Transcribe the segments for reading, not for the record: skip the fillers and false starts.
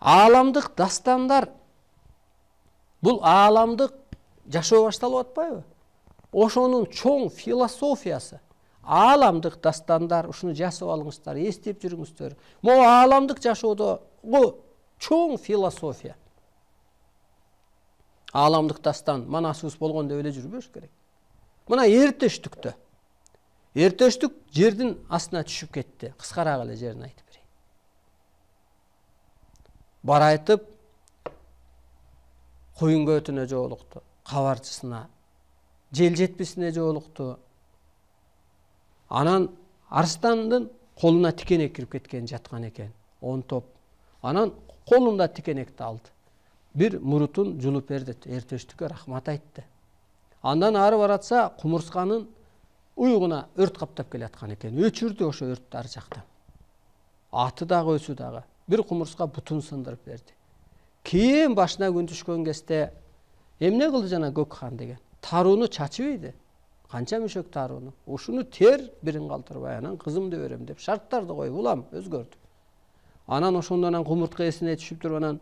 Ааламдык дастандар, бул ааламдык жашоо башталып атпайбы? Ошонун чоң философиясы. Ааламдык дастандар, ушуну жазып алыңыздар, эстеп жүрүңүздөр. Могу ааламдык жашоодогу чоң философия. Ааламдык дастан манасыбыз болгон деп эле жүрбөш керек. Мына эртештүктө. Эртештүк жердин астына түшүп кетти. Кыскараак эле жерин айтып берейин. Барайтып коюн көтүнө жоолукту, кабарчысына, жел жетписине жоолукту. Анан арстандын колуна тикенек кирип кеткен жаткан экен. 10 топ. Анан колунда тикенекти алды. Бир мурутун жулуп берди. Эртештүккө рахмат айтты. Андан ары баратса, кумурсканын уйгуна өрт каптап келаткан экен. Өчүрдү ошо өрттү ар жактан. Аты дагы өсү дагы. Бир кумурска бутун сындырып берди. Кийин башына күн түшкөн кезде эмне кылды жана көк хан деген? Тарууну чачыбайды. Канча мөшөк тарууну? Ушуну тер бирин калтырбай, анан кызымды берем деп шарттарды коюп улам өзгөрдү. Анан ошондон кумуртка эсине түшүп туруп анан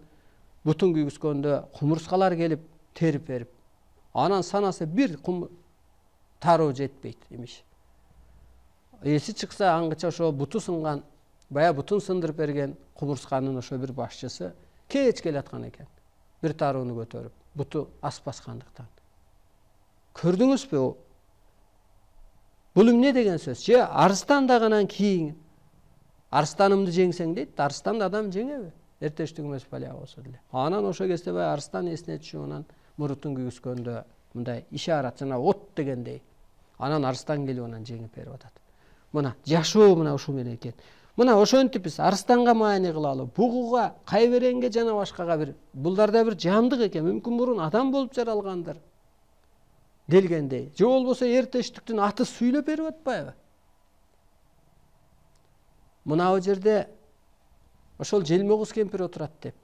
бутун күйгүзгөндө кумурскалар келип терип берип. Анан санасы бир таруу жетпейт имиш. Эси чыкса аңгыча ошо буту сынган, бая бутун сындырып берген кумурсканын ошо бир башчысы кеч келаткан экен. Бир тарууну көтөрүп, буту ас баскандыктан. Көрдүңүзбү? Бул эмне деген сөз? Же арстан дагынан кийин арстанымды жеңсең дейт, арстан да адам жеңеби? Эртештик эмес баля болсо деле. Анан ошо кезде бай арстан эсине түшүп анан мурутун күйгүзгөндө мындай ишарат жана от дегендей. Анан арстан келип анан жеңип берип атат. Мына жашоо мына ушу менен экен. Мына ошентип биз арстанга маани кылалы, бугуга, кайберенге жана башкага бир булдарда бир жандык экен, мүмкүн мурун адам болуп жаралгандыр делгендей. Же болбосо эртештиктин аты сүйлөп берип атпайбы? Мына жерде ошол Желмогуз кемпир отурат деп.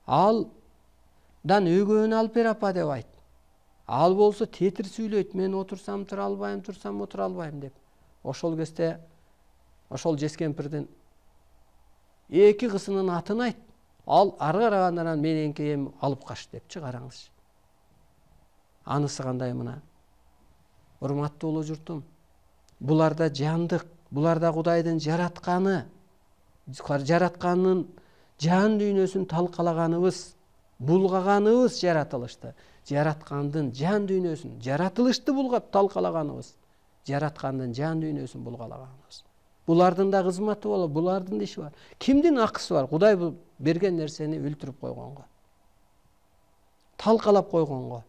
Алдан өгөөнү алып бер апа деп айт. Ал болсо тетир сүйлөйт, мен отурсам тура албайм, турсам отура албайм деп. Ошол кезде ошол жес кемпирдин эки кызынын атын айт. Ал ары карагандан мененки эми алып каш депчи, караңызчы. Анысы кандай мына? Урматтуу улуу журтум, буларда жандык, буларда Кудайдын жаратканын жан дүйнөсүн талкалаганыбыз, булгаганыбыз жаратылышты. Жараткандын жан дүйнөсүн, жаратылышты булгап талкалаганыбыз, жараткандын жан дүйнөсүн булгалаганыбыз. Булардын да кызматы болот, булардын да иши бар. Кимдин акысы бар? Кудай бул берген нерсени өлтүрүп койгонго, талкалап койгонго.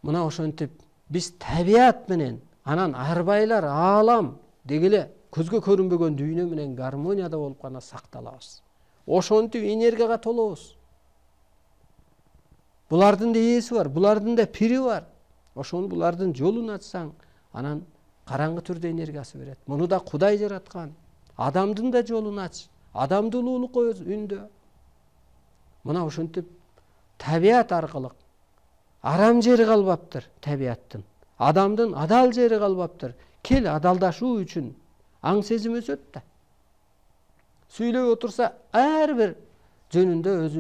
Мына ошентип биз табият менен, анан арбайлар, аалам дегеле көзгө көрүнбөгөн дүйнө менен гармонияда болуп гана сакталабыз. Ошентип энергияга толобуз. Булардын да ээси бар, булардын да пири бар. Ошону булардын жолун ачсаң, анан караңгы түрдө энергиясы берет. Муну да Кудай жараткан. Адамдын да жолун ач, адамды улуулукка үндө. Мына ошентип табият аркылуу арам жери калбаптыр табияттын. Адамдын адал жери калбаптыр. Кел адалдашуу үчүн аң сезим өсөт да. Сүйлөп отурса ар бир жөнүндө өзү